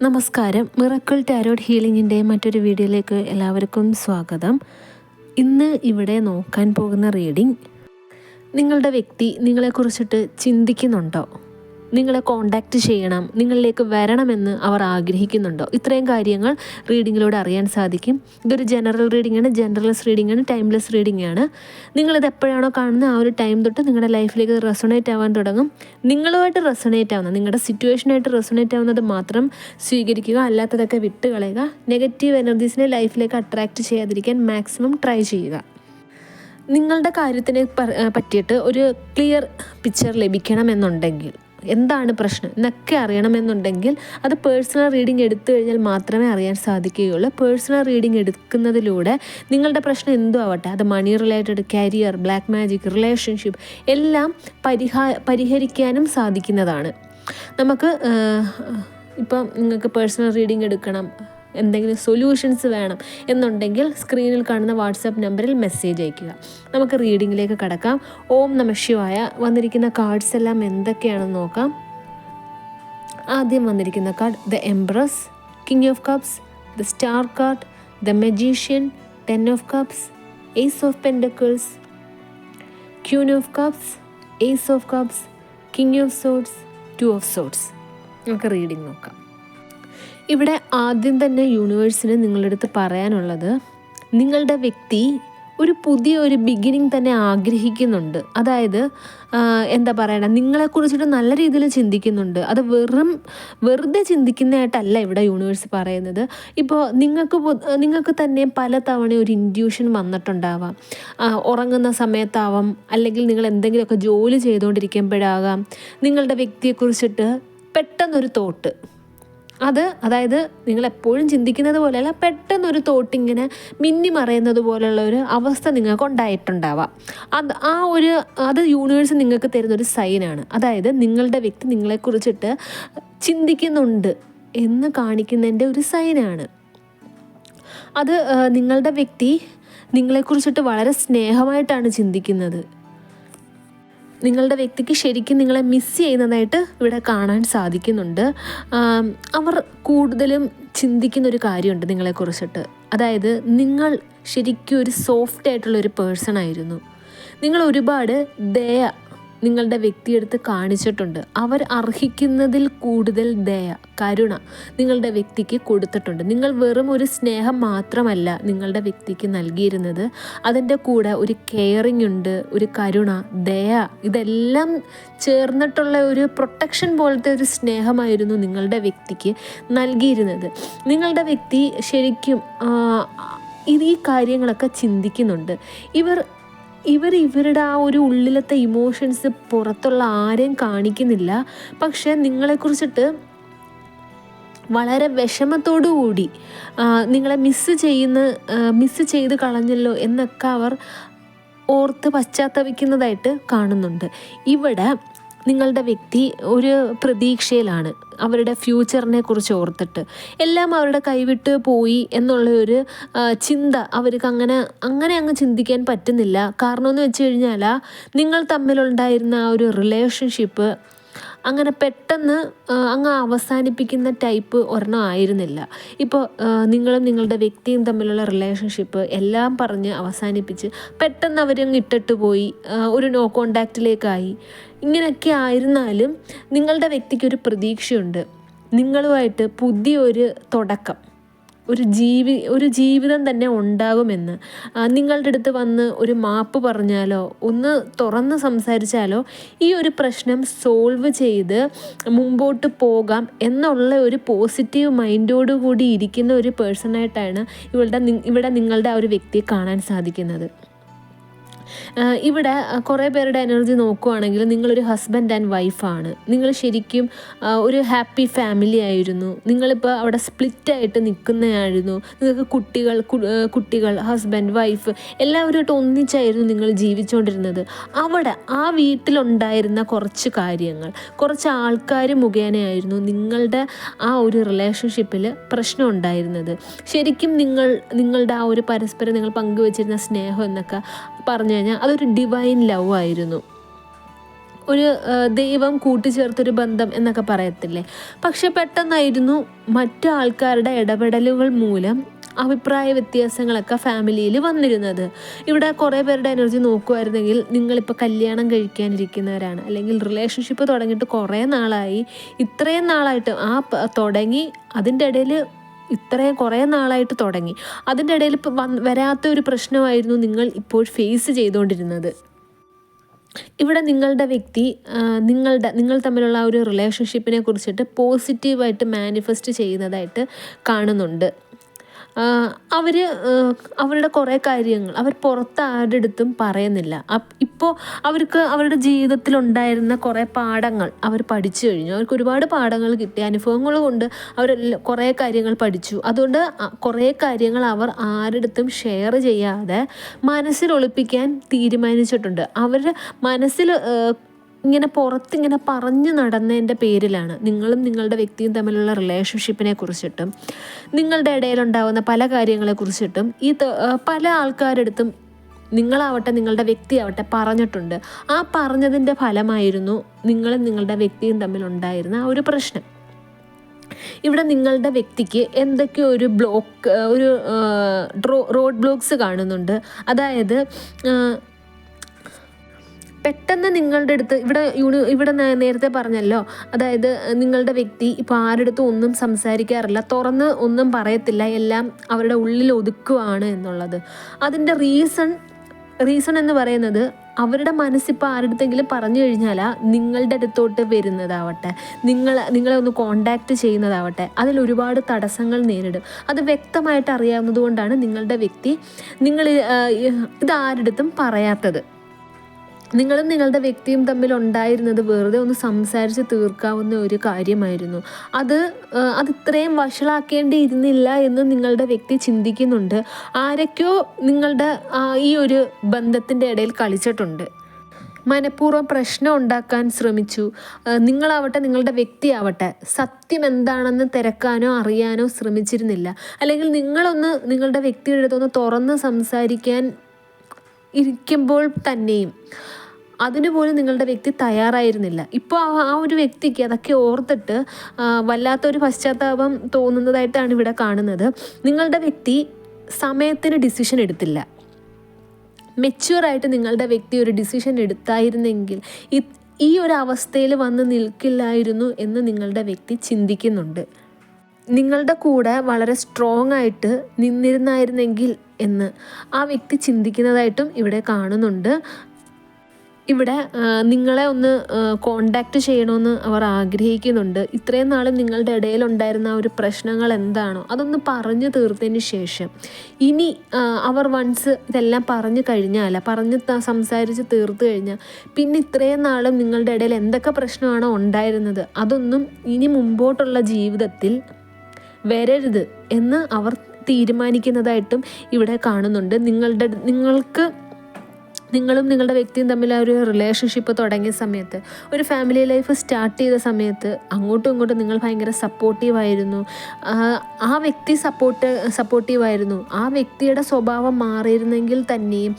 നമസ്കാരം. Miracle tarot ഹീലിംഗിൻ്റെ മറ്റൊരു വീഡിയോയിലേക്ക് എല്ലാവർക്കും സ്വാഗതം. ഇന്ന് ഇവിടെ നോക്കാൻ പോകുന്ന റീഡിംഗ്, നിങ്ങളുടെ വ്യക്തി നിങ്ങളെക്കുറിച്ചിട്ട് ചിന്തിക്കുന്നുണ്ടോ? നിങ്ങളെ കോണ്ടാക്റ്റ് ചെയ്യണം, നിങ്ങളിലേക്ക് വരണമെന്ന് അവർ ആഗ്രഹിക്കുന്നുണ്ടോ? ഇത്രയും കാര്യങ്ങൾ റീഡിങ്ങിലൂടെ അറിയാൻ സാധിക്കും. ഇതൊരു ജനറൽ റീഡിംഗ് ആണ്, ജനറൽസ് റീഡിംഗ് ആണ്, ടൈംലെസ് റീഡിംഗ് ആണ്. നിങ്ങളിത് എപ്പോഴാണോ കാണുന്നത് ആ ഒരു ടൈം തൊട്ട് നിങ്ങളുടെ ലൈഫിലേക്ക് റെസൊണേറ്റ് ആവാൻ തുടങ്ങും. നിങ്ങളുമായിട്ട് റെസൊണേറ്റ് ആവുന്ന, നിങ്ങളുടെ സിറ്റുവേഷനായിട്ട് റെസൊണേറ്റ് ആവുന്നത് മാത്രം സ്വീകരിക്കുക, അല്ലാത്തതൊക്കെ വിട്ട് കളയുക. നെഗറ്റീവ് എനർജീസിനെ ലൈഫിലേക്ക് അട്രാക്റ്റ് ചെയ്യാതിരിക്കാൻ മാക്സിമം ട്രൈ ചെയ്യുക. നിങ്ങളുടെ കാര്യത്തിനെ പറ്റിയിട്ട് ഒരു ക്ലിയർ പിക്ചർ ലഭിക്കണമെന്നുണ്ടെങ്കിൽ, എന്താണ് പ്രശ്നം എന്നൊക്കെ അറിയണമെന്നുണ്ടെങ്കിൽ അത് പേഴ്സണൽ റീഡിംഗ് എടുത്തു കഴിഞ്ഞാൽ മാത്രമേ അറിയാൻ സാധിക്കുകയുള്ളൂ. പേഴ്സണൽ റീഡിംഗ് എടുക്കുന്നതിലൂടെ നിങ്ങളുടെ പ്രശ്നം എന്തോ ആവട്ടെ, അത് money related, career, black magic, relationship എല്ലാം പരിഹരിക്കാനും സാധിക്കുന്നതാണ്. നമുക്ക് ഇപ്പം നിങ്ങൾക്ക് പേഴ്സണൽ റീഡിംഗ് എടുക്കണം, എന്തെങ്കിലും സൊല്യൂഷൻസ് വേണം എന്നുണ്ടെങ്കിൽ സ്ക്രീനിൽ കാണുന്ന വാട്സാപ്പ് നമ്പറിൽ മെസ്സേജ് അയയ്ക്കുക. നമുക്ക് റീഡിങ്ങിലേക്ക് കടക്കാം. ഓം നമഃ ശിവായ. വന്നിരിക്കുന്ന കാർഡ്സ് എല്ലാം എന്തൊക്കെയാണെന്ന് നോക്കാം. ആദ്യം വന്നിരിക്കുന്ന card the empress, king of cups, the star card, the magician, 10 of cups, ace of pentacles, queen of cups, ace of cups, king of swords, 2 of swords. നമുക്ക് റീഡിംഗ് നോക്കാം. ഇവിടെ ആദ്യം തന്നെ യൂണിവേഴ്സിന് നിങ്ങളുടെ അടുത്ത് പറയാനുള്ളത്, നിങ്ങളുടെ വ്യക്തി ഒരു പുതിയൊരു ബിഗിനിങ് തന്നെ ആഗ്രഹിക്കുന്നുണ്ട്. അതായത് എന്താ പറയണ, നിങ്ങളെക്കുറിച്ചിട്ട് നല്ല രീതിയിൽ ചിന്തിക്കുന്നുണ്ട്. അത് വെറുതെ ചിന്തിക്കുന്നതായിട്ടല്ല ഇവിടെ യൂണിവേഴ്സ് പറയുന്നത്. ഇപ്പോൾ നിങ്ങൾക്ക് തന്നെ പല തവണ ഒരു ഇൻഡ്യൂഷൻ വന്നിട്ടുണ്ടാവാം. ഉറങ്ങുന്ന സമയത്താവാം, അല്ലെങ്കിൽ നിങ്ങൾ എന്തെങ്കിലുമൊക്കെ ജോലി ചെയ്തുകൊണ്ടിരിക്കുമ്പോഴാകാം നിങ്ങളുടെ വ്യക്തിയെക്കുറിച്ചിട്ട് പെട്ടെന്നൊരു തോട്ട്, അതായത് നിങ്ങളെപ്പോഴും ചിന്തിക്കുന്നത് പോലെയല്ല, പെട്ടെന്നൊരു തോട്ടിങ്ങനെ മിന്നി മറയുന്നത് പോലെയുള്ള ഒരു അവസ്ഥ നിങ്ങൾക്ക് ഉണ്ടായിട്ടുണ്ടാവാം. അത് യൂണിവേഴ്സ് നിങ്ങൾക്ക് തരുന്നൊരു സൈനാണ്. അതായത് നിങ്ങളുടെ വ്യക്തി നിങ്ങളെക്കുറിച്ചിട്ട് ചിന്തിക്കുന്നുണ്ട് എന്ന് കാണിക്കുന്നതിൻ്റെ ഒരു സൈനാണ്. അത് നിങ്ങളുടെ വ്യക്തി നിങ്ങളെക്കുറിച്ചിട്ട് വളരെ സ്നേഹമായിട്ടാണ് ചിന്തിക്കുന്നത്. നിങ്ങളുടെ വ്യക്തിക്ക് ശരിക്കും നിങ്ങളെ മിസ് ചെയ്യുന്നതായിട്ട് ഇവിടെ കാണാൻ സാധിക്കുന്നുണ്ട്. അവർ കൂടുതലും ചിന്തിക്കുന്നൊരു കാര്യമുണ്ട് നിങ്ങളെക്കുറിച്ചിട്ട്. അതായത് നിങ്ങൾ ശരിക്കും ഒരു സോഫ്റ്റ് ആയിട്ടുള്ളൊരു പേഴ്സൺ ആയിരുന്നു. നിങ്ങൾ ഒരുപാട് ദയ നിങ്ങളുടെ വ്യക്തിയെടുത്ത് കാണിച്ചിട്ടുണ്ട്. അവർ അർഹിക്കുന്നതിൽ കൂടുതൽ ദയ, കരുണ നിങ്ങളുടെ വ്യക്തിക്ക് കൊടുത്തിട്ടുണ്ട്. നിങ്ങൾ വെറും ഒരു സ്നേഹം മാത്രമല്ല നിങ്ങളുടെ വ്യക്തിക്ക് നൽകിയിരുന്നത്, അതിൻ്റെ കൂടെ ഒരു കെയറിങ് ഉണ്ട്, ഒരു കരുണ, ദയ, ഇതെല്ലാം ചേർന്നിട്ടുള്ള ഒരു പ്രൊട്ടക്ഷൻ പോലത്തെ ഒരു സ്നേഹമായിരുന്നു നിങ്ങളുടെ വ്യക്തിക്ക് നൽകിയിരുന്നത്. നിങ്ങളുടെ വ്യക്തി ശരിക്കും ഈ കാര്യങ്ങളൊക്കെ ചിന്തിക്കുന്നുണ്ട്. ഇവരുടെ ആ ഒരു ഉള്ളിലത്തെ ഇമോഷൻസ് പുറത്തുള്ള ആരെയും കാണിക്കുന്നില്ല. പക്ഷെ നിങ്ങളെക്കുറിച്ചിട്ട് വളരെ വിഷമത്തോടു കൂടി നിങ്ങളെ മിസ്സ് ചെയ്ത് കളഞ്ഞല്ലോ എന്നൊക്കെ അവർ ഓർത്ത് പശ്ചാത്തപിക്കുന്നതായിട്ട് കാണുന്നുണ്ട്. ഇവിടെ നിങ്ങളുടെ വ്യക്തി ഒരു പ്രതീക്ഷയിലാണ്, അവരുടെ ഫ്യൂച്ചറിനെ കുറിച്ച് ഓർത്തിട്ട്. എല്ലാം അവരുടെ കൈവിട്ട് പോയി എന്നുള്ള ഒരു ചിന്ത അവർക്ക് അങ്ങ് ചിന്തിക്കാൻ പറ്റുന്നില്ല. കാരണം എന്ന് വെച്ച് കഴിഞ്ഞാൽ നിങ്ങൾ തമ്മിലുണ്ടായിരുന്ന ആ ഒരു റിലേഷൻഷിപ്പ് അങ്ങനെ പെട്ടെന്ന് അങ്ങ് അവസാനിപ്പിക്കുന്ന ടൈപ്പ് ഒരെണ്ണം ആയിരുന്നില്ല. ഇപ്പോൾ നിങ്ങളും നിങ്ങളുടെ വ്യക്തിയും തമ്മിലുള്ള റിലേഷൻഷിപ്പ് എല്ലാം പറഞ്ഞ് അവസാനിപ്പിച്ച് പെട്ടെന്ന് അവരങ്ങ് ഇട്ടിട്ട് പോയി, ഒരു നോ കോണ്ടാക്റ്റിലേക്കായി. ഇങ്ങനെയൊക്കെ ആയിരുന്നാലും നിങ്ങളുടെ വ്യക്തിക്കൊരു പ്രതീക്ഷയുണ്ട്. നിങ്ങളുമായിട്ട് പുതിയൊരു തുടക്കം, ഒരു ജീവിതം തന്നെ ഉണ്ടാകുമെന്ന്. നിങ്ങളുടെ അടുത്ത് വന്ന് ഒരു മാപ്പ് പറഞ്ഞാലോ, ഒന്ന് തുറന്ന് സംസാരിച്ചാലോ ഈ ഒരു പ്രശ്നം സോൾവ് ചെയ്ത് മുമ്പോട്ട് പോകാം എന്നുള്ള ഒരു പോസിറ്റീവ് മൈൻഡോടുകൂടി ഇരിക്കുന്ന ഒരു പേഴ്സണായിട്ടാണ് ഇവിടെ നിങ്ങളുടെ ആ ഒരു വ്യക്തിയെ കാണാൻ സാധിക്കുന്നത്. ഇവിടെ കുറേ പേരുടെ എനർജി നോക്കുകയാണെങ്കിൽ നിങ്ങളൊരു ഹസ്ബൻഡ് ആൻഡ് വൈഫാണ്. നിങ്ങൾ ശരിക്കും ഒരു ഹാപ്പി ഫാമിലി ആയിരുന്നു. നിങ്ങളിപ്പോൾ അവിടെ സ്പ്ലിറ്റായിട്ട് നിൽക്കുന്നതായിരുന്നു. നിങ്ങൾക്ക് കുട്ടികൾ, ഹസ്ബൻഡ്, വൈഫ് എല്ലാവരുമായിട്ട് ഒന്നിച്ചായിരുന്നു നിങ്ങൾ ജീവിച്ചുകൊണ്ടിരുന്നത്. അവിടെ ആ വീട്ടിലുണ്ടായിരുന്ന കുറച്ച് കാര്യങ്ങൾ, കുറച്ച് ആൾക്കാർ മുഖേനയായിരുന്നു നിങ്ങളുടെ ആ ഒരു റിലേഷൻഷിപ്പിൽ പ്രശ്നം ഉണ്ടായിരുന്നത്. ശരിക്കും നിങ്ങളുടെ ആ ഒരു പരസ്പരം നിങ്ങൾ പങ്കുവച്ചിരുന്ന സ്നേഹം എന്നൊക്കെ പറഞ്ഞു കഴിഞ്ഞാൽ അതൊരു ഡിവൈൻ ലവ് ആയിരുന്നു. ഒരു ദൈവം കൂട്ടിച്ചേർത്തൊരു ബന്ധം എന്നൊക്കെ പറയത്തില്ലേ. പക്ഷെ പെട്ടെന്നായിരുന്നു മറ്റു ആൾക്കാരുടെ ഇടപെടലുകൾ മൂലം അഭിപ്രായ വ്യത്യാസങ്ങളൊക്കെ ഫാമിലിയിൽ വന്നിരുന്നത്. ഇവിടെ കുറേ പേരുടെ എനർജി നോക്കുമായിരുന്നെങ്കിൽ നിങ്ങളിപ്പോൾ കല്യാണം കഴിക്കാനിരിക്കുന്നവരാണ്, അല്ലെങ്കിൽ റിലേഷൻഷിപ്പ് തുടങ്ങിയിട്ട് കുറേ നാളായി, ഇത്രയും നാളായിട്ട് തുടങ്ങി അതിൻ്റെ ഇടയിൽ ഇത്രയും കുറേ നാളായിട്ട് തുടങ്ങി, അതിൻ്റെ ഇടയിൽ ഇപ്പോൾ വരാത്ത ഒരു പ്രശ്നമായിരുന്നു നിങ്ങൾ ഇപ്പോൾ ഫേസ് ചെയ്തുകൊണ്ടിരുന്നത്. ഇവിടെ നിങ്ങളുടെ വ്യക്തി നിങ്ങൾ തമ്മിലുള്ള ആ ഒരു റിലേഷൻഷിപ്പിനെ കുറിച്ചിട്ട് പോസിറ്റീവായിട്ട് മാനിഫെസ്റ്റ് ചെയ്യുന്നതായിട്ട് കാണുന്നുണ്ട്. അവരുടെ കുറേ കാര്യങ്ങൾ അവർ പുറത്ത് ആരുടെ അടുത്തും പറയുന്നില്ല. ഇപ്പോൾ അവർക്ക് അവരുടെ ജീവിതത്തിലുണ്ടായിരുന്ന കുറേ പാഠങ്ങൾ അവർ പഠിച്ചു കഴിഞ്ഞു. അവർക്ക് ഒരുപാട് പാഠങ്ങൾ കിട്ടി, അനുഭവങ്ങൾ കൊണ്ട് അവർ കുറേ കാര്യങ്ങൾ പഠിച്ചു. അതുകൊണ്ട് കുറേ കാര്യങ്ങൾ അവർ ആരുടെ അടുത്തും ഷെയർ ചെയ്യാതെ മനസ്സിൽ ഒളിപ്പിക്കാൻ തീരുമാനിച്ചിട്ടുണ്ട്. അവരുടെ മനസ്സിൽ ഇങ്ങനെ പുറത്തിങ്ങനെ പറഞ്ഞു നടന്നതിൻ്റെ പേരിലാണ് നിങ്ങളും നിങ്ങളുടെ വ്യക്തിയും തമ്മിലുള്ള റിലേഷൻഷിപ്പിനെ കുറിച്ചിട്ടും നിങ്ങളുടെ ഇടയിലുണ്ടാകുന്ന പല കാര്യങ്ങളെക്കുറിച്ചിട്ടും പല ആൾക്കാരടുത്തും നിങ്ങളാവട്ടെ നിങ്ങളുടെ വ്യക്തിയാവട്ടെ പറഞ്ഞിട്ടുണ്ട്. ആ പറഞ്ഞതിൻ്റെ ഫലമായിരുന്നു നിങ്ങളും നിങ്ങളുടെ വ്യക്തിയും തമ്മിലുണ്ടായിരുന്ന ആ ഒരു പ്രശ്നം. ഇവിടെ നിങ്ങളുടെ വ്യക്തിക്ക് എന്തൊക്കെയോ ഒരു റോഡ് ബ്ലോക്സ് കാണുന്നുണ്ട്. അതായത് പെട്ടെന്ന് നിങ്ങളുടെ അടുത്ത് ഇവിടെ നേരത്തെ പറഞ്ഞല്ലോ, അതായത് നിങ്ങളുടെ വ്യക്തി ഇപ്പോൾ ആരുടെ അടുത്തും ഒന്നും സംസാരിക്കാറില്ല, തുറന്ന് ഒന്നും പറയത്തില്ല, എല്ലാം അവരുടെ ഉള്ളിൽ ഒതുക്കുകയാണ് എന്നുള്ളത്. അതിൻ്റെ റീസൺ എന്ന് പറയുന്നത് അവരുടെ മനസ്സിപ്പോൾ ആരുടെടുത്തെങ്കിലും പറഞ്ഞു കഴിഞ്ഞാൽ നിങ്ങളുടെ അടുത്തോട്ട് വരുന്നതാവട്ടെ, നിങ്ങളെ ഒന്ന് കോണ്ടാക്റ്റ് ചെയ്യുന്നതാവട്ടെ, അതിലൊരുപാട് തടസ്സങ്ങൾ നേരിടും. അത് വ്യക്തമായിട്ട് അറിയാവുന്നത് കൊണ്ടാണ് നിങ്ങളുടെ വ്യക്തി ഇത് ആരുടെടുത്തും പറയാത്തത്. നിങ്ങളും നിങ്ങളുടെ വ്യക്തിയും തമ്മിൽ ഉണ്ടായിരുന്നത് വെറുതെ ഒന്ന് സംസാരിച്ച് തീർക്കാവുന്ന ഒരു കാര്യമായിരുന്നു. അത് ഇത്രയും വഷളാക്കേണ്ടിയിരുന്നില്ല എന്ന് നിങ്ങളുടെ വ്യക്തി ചിന്തിക്കുന്നുണ്ട്. ആരൊക്കെയോ നിങ്ങളുടെ ഈ ഒരു ബന്ധത്തിൻ്റെ ഇടയിൽ കളിച്ചിട്ടുണ്ട്, മനഃപൂർവ്വം പ്രശ്നം ഉണ്ടാക്കാൻ ശ്രമിച്ചു. നിങ്ങളാവട്ടെ നിങ്ങളുടെ വ്യക്തിയാവട്ടെ സത്യം എന്താണെന്ന് തിരക്കാനോ അറിയാനോ ശ്രമിച്ചിരുന്നില്ല. അല്ലെങ്കിൽ നിങ്ങളുടെ വ്യക്തിയുടെ അടുത്തൊന്ന് തുറന്ന് സംസാരിക്കാൻ ഇരിക്കുമ്പോൾ തന്നെയും അതിനുപോലും നിങ്ങളുടെ വ്യക്തി തയ്യാറായിരുന്നില്ല. ഇപ്പോൾ ആ ഒരു വ്യക്തിക്ക് അതൊക്കെ ഓർത്തിട്ട് വല്ലാത്തൊരു പശ്ചാത്താപം തോന്നുന്നതായിട്ടാണ് ഇവിടെ കാണുന്നത്. നിങ്ങളുടെ വ്യക്തി സമയത്തിന് ഡിസിഷൻ എടുത്തില്ല. മെച്യൂറായിട്ട് നിങ്ങളുടെ വ്യക്തി ഒരു ഡിസിഷൻ എടുത്തായിരുന്നെങ്കിൽ ഈ ഒരു അവസ്ഥയിൽ വന്ന് നിൽക്കില്ലായിരുന്നു എന്ന് നിങ്ങളുടെ വ്യക്തി ചിന്തിക്കുന്നുണ്ട്. നിങ്ങളുടെ കൂടെ വളരെ സ്ട്രോങ് ആയിട്ട് നിന്നിരുന്നായിരുന്നെങ്കിൽ എന്ന് ആ വ്യക്തി ചിന്തിക്കുന്നതായിട്ടും ഇവിടെ കാണുന്നുണ്ട്. ഇവിടെ നിങ്ങളെ ഒന്ന് കോണ്ടാക്റ്റ് ചെയ്യണമെന്ന് അവർ ആഗ്രഹിക്കുന്നുണ്ട്. ഇത്രയും നാൾ നിങ്ങളുടെ ഇടയിലുണ്ടായിരുന്ന ആ ഒരു പ്രശ്നങ്ങൾ എന്താണോ അതൊന്ന് പറഞ്ഞു തീർത്തതിന് ശേഷം ഇനി അവർ വൺസ് ഇതെല്ലാം പറഞ്ഞു കഴിഞ്ഞാൽ സംസാരിച്ച് തീർത്തു കഴിഞ്ഞാൽ പിന്നെ ഇത്രയും നാളും നിങ്ങളുടെ ഇടയിൽ എന്തൊക്കെ പ്രശ്നമാണോ ഉണ്ടായിരുന്നത് അതൊന്നും ഇനി മുമ്പോട്ടുള്ള ജീവിതത്തിൽ വരരുത് എന്ന് അവർ തീരുമാനിക്കുന്നതായിട്ടും ഇവിടെ കാണുന്നുണ്ട്. നിങ്ങളും നിങ്ങളുടെ വ്യക്തിയും തമ്മിൽ ആ ഒരു റിലേഷൻഷിപ്പ് തുടങ്ങിയ സമയത്ത്, ഒരു ഫാമിലി ലൈഫ് സ്റ്റാർട്ട് ചെയ്ത സമയത്ത് അങ്ങോട്ടും ഇങ്ങോട്ടും നിങ്ങൾ ഭയങ്കര സപ്പോർട്ടീവായിരുന്നു. ആ വ്യക്തി സപ്പോർട്ടീവായിരുന്നു. ആ വ്യക്തിയുടെ സ്വഭാവം മാറിയിരുന്നെങ്കിൽ തന്നെയും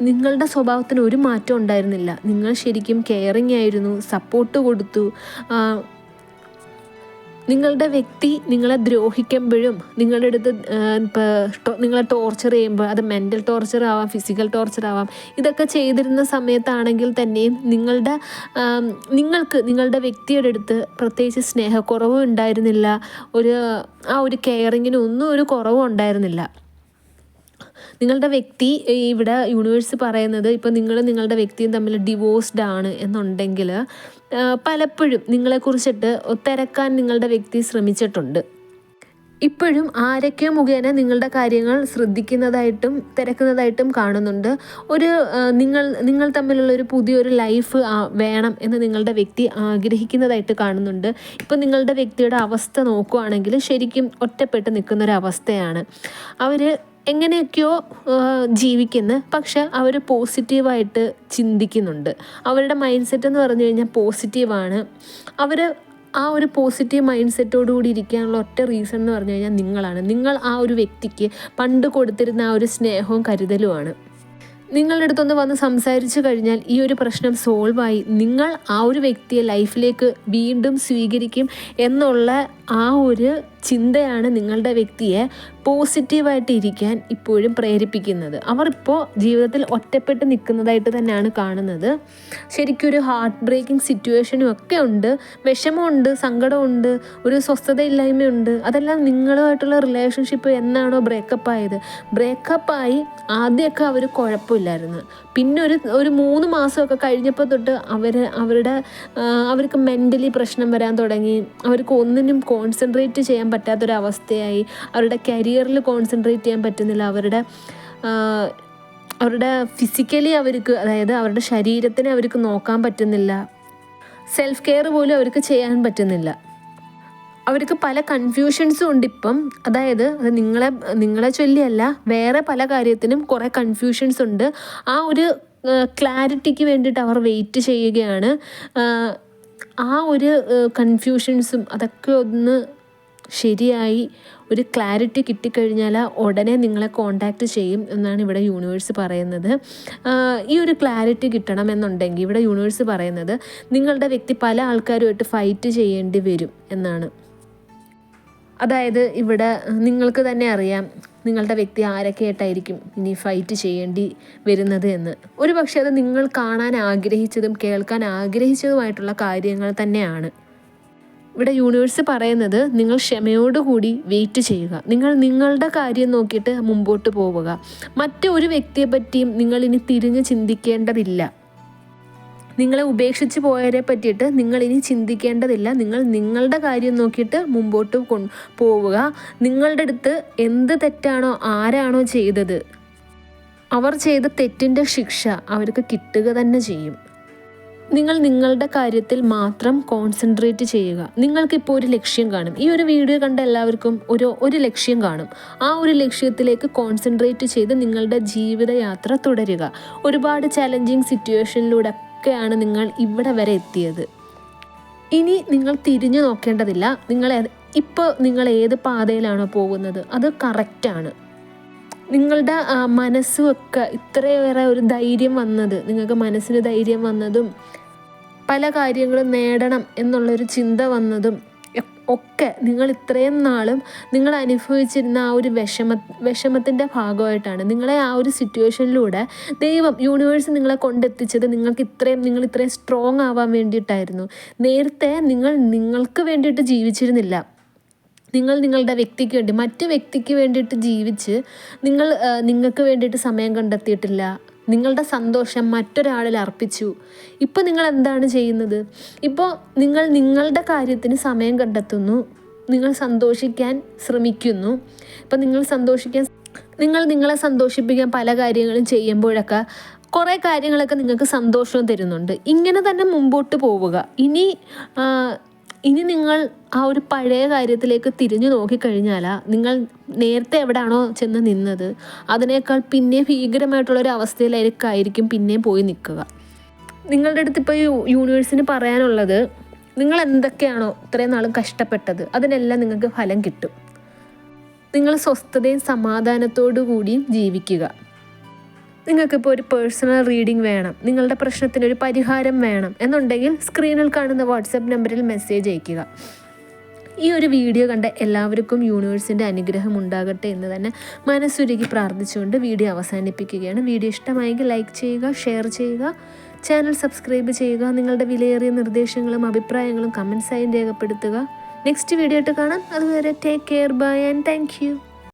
നിങ്ങളുടെ സ്വഭാവത്തിന് ഒരു മാറ്റം ഉണ്ടായിരുന്നില്ല. നിങ്ങൾ ശരിക്കും കെയറിങ് ആയിരുന്നു, സപ്പോർട്ട് കൊടുത്തു. നിങ്ങളുടെ വ്യക്തി നിങ്ങളെ ദ്രോഹിക്കുമ്പോഴും നിങ്ങളുടെ അടുത്ത് നിങ്ങളെ ടോർച്ചർ ചെയ്യുമ്പോൾ അത് മെൻ്റൽ ടോർച്ചർ ആവാം, ഫിസിക്കൽ ടോർച്ചർ ആവാം, ഇതൊക്കെ ചെയ്തിരുന്ന സമയത്താണെങ്കിൽ തന്നെയും നിങ്ങൾക്ക് നിങ്ങളുടെ വ്യക്തിയുടെ അടുത്ത് പ്രത്യേകിച്ച് സ്നേഹക്കുറവും ഉണ്ടായിരുന്നില്ല, ആ ഒരു കെയറിങ്ങിനൊന്നും ഒരു കുറവും ഉണ്ടായിരുന്നില്ല. നിങ്ങളുടെ വ്യക്തി ഇവിടെ യൂണിവേഴ്സ് പറയുന്നത് ഇപ്പോൾ നിങ്ങളുടെ വ്യക്തിയും തമ്മിൽ ഡിവോഴ്സ്ഡ് ആണ് എന്നുണ്ടെങ്കിൽ പലപ്പോഴും നിങ്ങളെക്കുറിച്ചിട്ട് തിരക്കാൻ നിങ്ങളുടെ വ്യക്തി ശ്രമിച്ചിട്ടുണ്ട്. ഇപ്പോഴും ആരൊക്കെയോ മുഖേന നിങ്ങളുടെ കാര്യങ്ങൾ ശ്രദ്ധിക്കുന്നതായിട്ടും തിരക്കുന്നതായിട്ടും കാണുന്നുണ്ട്. നിങ്ങൾ തമ്മിലുള്ളൊരു പുതിയൊരു ലൈഫ് വേണം എന്ന് നിങ്ങളുടെ വ്യക്തി ആഗ്രഹിക്കുന്നതായിട്ട് കാണുന്നുണ്ട്. ഇപ്പോൾ നിങ്ങളുടെ വ്യക്തിയുടെ അവസ്ഥ നോക്കുകയാണെങ്കിൽ ശരിക്കും ഒറ്റപ്പെട്ട് നിൽക്കുന്നൊരവസ്ഥയാണ്. അവർ എങ്ങനെയൊക്കെയോ ജീവിക്കുന്നു, പക്ഷെ അവർ പോസിറ്റീവായിട്ട് ചിന്തിക്കുന്നുണ്ട്. അവരുടെ മൈൻഡ് സെറ്റ് എന്ന് പറഞ്ഞു കഴിഞ്ഞാൽ പോസിറ്റീവാണ്. അവർ ആ ഒരു പോസിറ്റീവ് മൈൻഡ് സെറ്റോടുകൂടി ഇരിക്കാനുള്ള ഒറ്റ റീസൺ എന്ന് പറഞ്ഞു കഴിഞ്ഞാൽ നിങ്ങൾ ആ ഒരു വ്യക്തിക്ക് പണ്ട് കൊടുത്തിരുന്ന ആ ഒരു സ്നേഹവും കരുതലുമാണ്. നിങ്ങളുടെ അടുത്തൊന്ന് വന്ന് സംസാരിച്ചു കഴിഞ്ഞാൽ ഈ ഒരു പ്രശ്നം സോൾവായി നിങ്ങൾ ആ ഒരു വ്യക്തിയെ ലൈഫിലേക്ക് വീണ്ടും സ്വീകരിക്കും എന്നുള്ള ആ ഒരു ചിന്തയാണ് നിങ്ങളുടെ വ്യക്തിയെ പോസിറ്റീവായിട്ട് ഇരിക്കാൻ ഇപ്പോഴും പ്രേരിപ്പിക്കുന്നത്. അവർ ഇപ്പോൾ ജീവിതത്തിൽ ഒറ്റപ്പെട്ട് നിൽക്കുന്നതായിട്ട് തന്നെയാണ് കാണുന്നത്. ശരിക്കും ഒരു ഹാർട്ട് ബ്രേക്കിംഗ് സിറ്റുവേഷനും ഒക്കെ ഉണ്ട്, വിഷമമുണ്ട്, സങ്കടമുണ്ട്, ഒരു സ്വസ്ഥതയില്ലായ്മയുണ്ട്. അതെല്ലാം നിങ്ങളുമായിട്ടുള്ള റിലേഷൻഷിപ്പ് എന്നാണോ ബ്രേക്കപ്പായി ആദ്യമൊക്കെ അവർ കുഴപ്പമില്ലായിരുന്നു. പിന്നെ ഒരു 3 മാസമൊക്കെ കഴിഞ്ഞപ്പോൾ തൊട്ട് അവർക്ക് മെൻ്റലി പ്രശ്നം വരാൻ തുടങ്ങി. അവർക്ക് ഒന്നിനും കോൺസെൻട്രേറ്റ് ചെയ്യാൻ പറ്റാത്തൊരവസ്ഥയായി. അവരുടെ കരിയറിൽ കോൺസെൻട്രേറ്റ് ചെയ്യാൻ പറ്റുന്നില്ല. അവരുടെ ഫിസിക്കലി അവർക്ക്, അതായത് അവരുടെ ശരീരത്തിനെ അവർക്ക് നോക്കാൻ പറ്റുന്നില്ല. സെൽഫ് കെയർ പോലും അവർക്ക് ചെയ്യാൻ പറ്റുന്നില്ല. അവർക്ക് പല കൺഫ്യൂഷൻസും ഉണ്ട് ഇപ്പം. അതായത് അത് നിങ്ങളെ ചൊല്ലിയല്ല, വേറെ പല കാര്യത്തിനും കുറേ കൺഫ്യൂഷൻസ് ഉണ്ട്. ആ ഒരു ക്ലാരിറ്റിക്ക് വേണ്ടിയിട്ട് അവർ വെയിറ്റ് ചെയ്യുകയാണ്. ആ ഒരു കൺഫ്യൂഷൻസും അതൊക്കെ ഒന്ന് ശരിയായി ഒരു ക്ലാരിറ്റി കിട്ടിക്കഴിഞ്ഞാൽ ഉടനെ നിങ്ങളെ കോണ്ടാക്റ്റ് ചെയ്യും എന്നാണ് ഇവിടെ യൂണിവേഴ്സ് പറയുന്നത്. ഈ ഒരു ക്ലാരിറ്റി കിട്ടണമെന്നുണ്ടെങ്കിൽ ഇവിടെ യൂണിവേഴ്സ് പറയുന്നത് നിങ്ങളുടെ വ്യക്തി പല ആൾക്കാരുമായിട്ട് ഫൈറ്റ് ചെയ്യേണ്ടി വരും എന്നാണ്. അതായത് ഇവിടെ നിങ്ങൾക്ക് തന്നെ അറിയാം നിങ്ങളുടെ വ്യക്തി ആരൊക്കെയായിട്ടായിരിക്കും ഇനി ഫൈറ്റ് ചെയ്യേണ്ടി വരുന്നത് എന്ന്. ഒരു പക്ഷേ അത് നിങ്ങൾ കാണാൻ ആഗ്രഹിച്ചതും കേൾക്കാൻ ആഗ്രഹിച്ചതുമായിട്ടുള്ള കാര്യങ്ങൾ തന്നെയാണ്. ഇവിടെ യൂണിവേഴ്സ് പറയുന്നത് നിങ്ങൾ ക്ഷമയോടുകൂടി വെയിറ്റ് ചെയ്യുക. നിങ്ങൾ നിങ്ങളുടെ കാര്യം നോക്കിയിട്ട് മുമ്പോട്ട് പോവുക. മറ്റൊരു വ്യക്തിയെ പറ്റിയും നിങ്ങളിനി തിരിഞ്ഞ് ചിന്തിക്കേണ്ടതില്ല. നിങ്ങളെ ഉപേക്ഷിച്ച് പോയവരെ പറ്റിയിട്ട് നിങ്ങളിനി ചിന്തിക്കേണ്ടതില്ല. നിങ്ങൾ നിങ്ങളുടെ കാര്യം നോക്കിയിട്ട് മുമ്പോട്ട് പോവുക. നിങ്ങളുടെ അടുത്ത് എന്ത് തെറ്റാണോ ആരാണോ ചെയ്തത് അവർ ചെയ്ത തെറ്റിൻ്റെ ശിക്ഷ അവർക്ക് കിട്ടുക തന്നെ ചെയ്യും. നിങ്ങൾ നിങ്ങളുടെ കാര്യത്തിൽ മാത്രം കോൺസെൻട്രേറ്റ് ചെയ്യുക. നിങ്ങൾക്കിപ്പോൾ ഒരു ലക്ഷ്യം കാണും. ഈ ഒരു വീഡിയോ കണ്ട എല്ലാവർക്കും ഒരു ലക്ഷ്യം കാണും. ആ ഒരു ലക്ഷ്യത്തിലേക്ക് കോൺസെൻട്രേറ്റ് ചെയ്ത് നിങ്ങളുടെ ജീവിതയാത്ര തുടരുക. ഒരുപാട് ചലഞ്ചിങ് സിറ്റുവേഷനിലൂടെ ഒക്കെയാണ് നിങ്ങൾ ഇവിടെ വരെ എത്തിയത്. ഇനി നിങ്ങൾ തിരിഞ്ഞു നോക്കേണ്ടതില്ല. നിങ്ങൾ ഏത് പാതയിലാണോ പോകുന്നത് അത് കറക്റ്റാണ്. നിങ്ങളുടെ മനസ്സുമൊക്കെ ഇത്രയേറെ ഒരു ധൈര്യം വന്നത്, നിങ്ങൾക്ക് മനസ്സിന് ധൈര്യം വന്നതും പല കാര്യങ്ങളും നേടണം എന്നുള്ളൊരു ചിന്ത വന്നതും ഒക്കെ നിങ്ങൾ ഇത്രയും നാളും നിങ്ങൾ അനുഭവിച്ചിരുന്ന ആ ഒരു വിഷമത്തിൻ്റെ ഭാഗമായിട്ടാണ്. നിങ്ങളെ ആ ഒരു സിറ്റുവേഷനിലൂടെ യൂണിവേഴ്സ് നിങ്ങളെ കൊണ്ടെത്തിച്ചത് നിങ്ങൾ ഇത്രയും സ്ട്രോങ് ആവാൻ വേണ്ടിയിട്ടായിരുന്നു. നേരത്തെ നിങ്ങൾക്ക് വേണ്ടിയിട്ട് ജീവിച്ചിരുന്നില്ല. നിങ്ങളുടെ വ്യക്തിക്ക് വേണ്ടി, മറ്റു വ്യക്തിക്ക് വേണ്ടിയിട്ട് ജീവിച്ച് നിങ്ങൾക്ക് വേണ്ടിയിട്ട് സമയം കണ്ടെത്തിയിട്ടില്ല. നിങ്ങളുടെ സന്തോഷം മറ്റൊരാളിൽ അർപ്പിച്ചു. ഇപ്പോൾ നിങ്ങൾ എന്താണ് ചെയ്യുന്നത്? ഇപ്പോൾ നിങ്ങളുടെ കാര്യത്തിന് സമയം കണ്ടെത്തുന്നു. നിങ്ങൾ സന്തോഷിക്കാൻ ശ്രമിക്കുന്നു. ഇപ്പം നിങ്ങളെ സന്തോഷിപ്പിക്കാൻ പല കാര്യങ്ങളും ചെയ്യുമ്പോഴൊക്കെ കുറേ കാര്യങ്ങളൊക്കെ നിങ്ങൾക്ക് സന്തോഷവും തരുന്നുണ്ട്. ഇങ്ങനെ തന്നെ മുമ്പോട്ട് പോവുക. ഇനി നിങ്ങൾ ആ ഒരു പഴയ കാര്യത്തിലേക്ക് തിരിഞ്ഞു നോക്കിക്കഴിഞ്ഞാൽ നിങ്ങൾ നേരത്തെ എവിടെയാണോ ചെന്ന് നിന്നത് അതിനേക്കാൾ പിന്നെ ഭീകരമായിട്ടുള്ളൊരു അവസ്ഥയിലായിരിക്കും പിന്നെയും പോയി നിൽക്കുക. നിങ്ങളുടെ അടുത്ത് ഇപ്പോൾ യൂണിവേഴ്സിന് പറയാനുള്ളത്, നിങ്ങൾ എന്തൊക്കെയാണോ ഇത്രയും നാളും കഷ്ടപ്പെട്ടത് അതിനെല്ലാം നിങ്ങൾക്ക് ഫലം കിട്ടും. നിങ്ങൾ സ്വസ്ഥതയും സമാധാനത്തോടു കൂടിയും ജീവിക്കുക. നിങ്ങൾക്കിപ്പോൾ ഒരു പേഴ്സണൽ റീഡിംഗ് വേണം, നിങ്ങളുടെ പ്രശ്നത്തിനൊരു പരിഹാരം വേണം എന്നുണ്ടെങ്കിൽ സ്ക്രീനിൽ കാണുന്ന വാട്സപ്പ് നമ്പറിൽ മെസ്സേജ് അയയ്ക്കുക. ഈ ഒരു വീഡിയോ കണ്ട എല്ലാവർക്കും യൂണിവേഴ്സിൻ്റെ അനുഗ്രഹം ഉണ്ടാകട്ടെ എന്ന് തന്നെ മനസ്സുരുകി പ്രാർത്ഥിച്ചുകൊണ്ട് വീഡിയോ അവസാനിപ്പിക്കുകയാണ്. വീഡിയോ ഇഷ്ടമായെങ്കിൽ ലൈക്ക് ചെയ്യുക, ഷെയർ ചെയ്യുക, ചാനൽ സബ്സ്ക്രൈബ് ചെയ്യുക. നിങ്ങളുടെ വിലയേറിയ നിർദ്ദേശങ്ങളും അഭിപ്രായങ്ങളും കമൻസായി രേഖപ്പെടുത്തുക. നെക്സ്റ്റ് വീഡിയോ ആയിട്ട് കാണാം. അതുവരെ take care, bye and thank U.